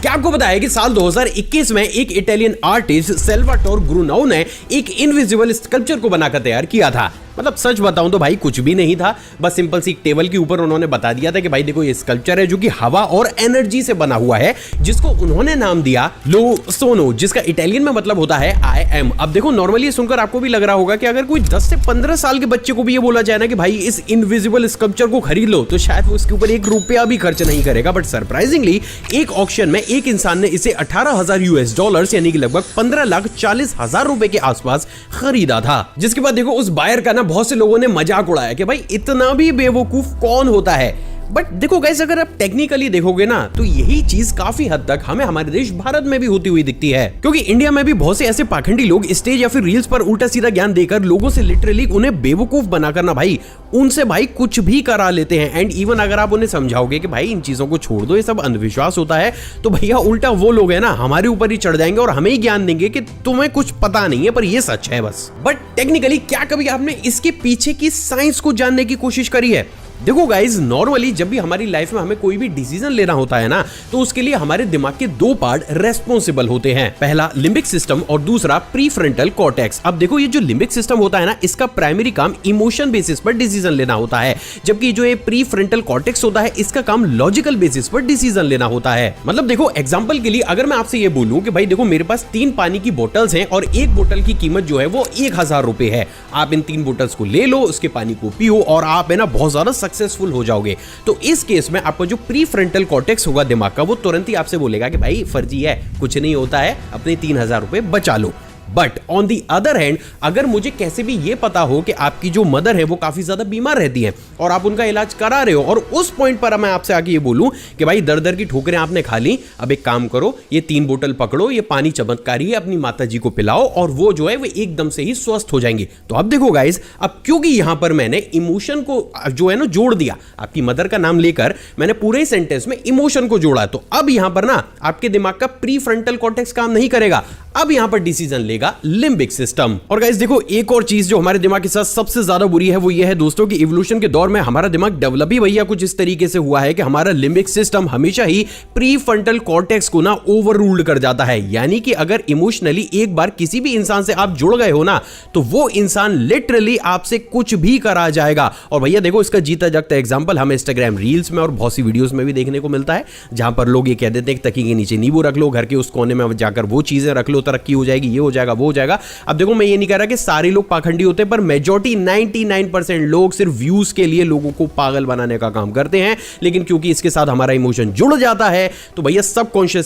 क्या आपको पता है कि साल 2021 में एक इटालियन आर्टिस्ट सेल्वाटोर ग्रुनाउ ने एक इनविजिबल स्कल्पचर को बनाकर तैयार किया था। मतलब सच बताऊं तो भाई कुछ भी नहीं था, बस सिंपल सी एक टेबल के ऊपर उन्होंने बता दिया था कि भाई देखो ये स्कल्पचर है जो कि हवा और एनर्जी से बना हुआ है, जिसको उन्होंने नाम दिया लो सोनो, जिसका इटालियन में मतलब होता है आई एम। अब देखो नॉर्मली सुनकर आपको भी लग रहा होगा कि अगर कोई 10 से 15 साल के बच्चे को भी ये बोला जाए ना कि भाई इस इनविजिबल स्कल्पचर को खरीद लो, तो शायद वो इसके ऊपर ₹1 भी खर्च नहीं करेगा। बट सरप्राइजिंगली एक ऑक्शन में एक इंसान ने इसे $18,000 यानी कि लगभग ₹15,40,000 के आसपास खरीदा था। जिसके बाद देखो उस बायर का ना बहुत से लोगों ने मजाक उड़ाया कि भाई इतना भी बेवकूफ कौन होता है। बट देखो गाइस, अगर आप टेक्निकली देखोगे ना तो यही चीज काफी हद तक हमें हमारे देश भारत में भी होती हुई दिखती है, क्योंकि इंडिया में भी बहुत से ऐसे पाखंडी लोग स्टेज या फिर रील्स पर उल्टा सीधा ज्ञान देकर लोगों से लिटरली उन्हें बेवकूफ बनाकर ना भाई उनसे भाई कुछ भी करा लेते हैं। एंड इवन अगर आप उन्हें समझाओगे कि भाई इन चीजों को छोड़ दो, ये सब अंधविश्वास होता है, तो भैया उल्टा वो लोग है ना हमारे ऊपर ही चढ़ जाएंगे और हमें ही ज्ञान देंगे कि तुम्हें कुछ पता नहीं है पर ये सच है बस। बट टेक्निकली क्या कभी आपने इसके पीछे की साइंस को जानने की कोशिश करी है? देखो गाइज, नॉर्मली जब भी हमारी लाइफ में हमें कोई भी डिसीजन लेना होता है ना, तो उसके लिए हमारे दिमाग के 2 पार्ट रेस्पॉन्सिबल होते हैं। पहला लिम्बिक सिस्टम और दूसरा प्रीफ्रंटल कॉर्टेक्स। अब देखो ये जो लिम्बिक सिस्टम होता है ना, इसका प्राइमरी काम इमोशन बेसिस पर डिसीजन लेना होता है, जबकि जो ये प्रीफ्रंटल कॉर्टेक्स होता है इसका काम लॉजिकल बेसिस पर डिसीजन लेना होता है। मतलब देखो एग्जांपल के लिए अगर मैं आपसे ये बोलूं कि भाई देखो मेरे पास 3 पानी की बोतल्स हैं और एक बोतल की कीमत जो है वो ₹1000 है, आप इन 3 बोतल्स को ले लो, उसके पानी को पियो और आप है ना बहुत ज्यादा सक्सेसफुल हो जाओगे। तो इस केस में आपका जो प्रीफ्रंटल कॉर्टेक्स होगा दिमाग का, वो तुरंत ही आपसे बोलेगा कि भाई फर्जी है, कुछ नहीं होता है, अपने ₹3000 बचा लो। But on the other hand, अगर मुझे कैसे भी ये पता हो कि आपकी जो मदर है वो काफी ज्यादा बीमार रहती है और आप उनका इलाज करा रहे हो, और उस पॉइंट पर मैं आपसे आके ये बोलूं कि भाई दर दर की ठोकरें आपने खा ली, अब एक काम करो, ये 3 बोतल पकड़ो, ये पानी चमत्कारी है, अपनी माता जी को पिलाओ और वो जो है वो एकदम से ही स्वस्थ हो जाएंगे। तो अब देखो गाइज, अब क्योंकि यहां पर मैंने इमोशन को जो है ना जोड़ दिया, आपकी मदर का नाम लेकर मैंने पूरे सेंटेंस में इमोशन को जोड़ा, तो अब यहां पर ना आपके दिमाग का प्रीफ्रंटल कॉर्टेक्स काम नहीं करेगा, अब यहां पर डिसीजन लेगा लिम्बिक सिस्टम। और गाइस देखो एक और चीज जो हमारे दिमाग के साथ सबसे ज्यादा बुरी है वो ये है दोस्तों कि इवोल्यूशन के दौर में हमारा दिमाग डेवलप ही भैया कुछ इस तरीके से हुआ है कि हमारा लिम्बिक सिस्टम हमेशा ही प्रीफ्रंटल कॉर्टेक्स को ना ओवररूल्ड कर जाता है। यानी कि अगर इमोशनली एक बार किसी भी इंसान से आप जुड़ गए हो ना, तो वो इंसान लिटरली आपसे कुछ भी करा जाएगा। और भैया देखो इसका जीता जागता एग्जांपल हमें इंस्टाग्राम रील्स में और बहुत सी वीडियोस में भी देखने को मिलता है, जहां पर लोग ये कह देते हैं कि तकिए के नीचे नींबू रख लो, घर के उस कोने में जाकर वो चीजें रख लो, तरक्की हो जाएगी, ये हो जाएगा, वो हो जाएगा। अब देखो मैं ये नहीं कह रहा कि सारे लोग पाखंडी होते हैं, पर मेजॉरिटी 99% लोग सिर्फ व्यूज के लिए लोगों को पागल बनाने का काम करते हैं। लेकिन क्योंकि इसके साथ हमारा इमोशन जुड़ जाता है तो भैया सबकॉन्शियस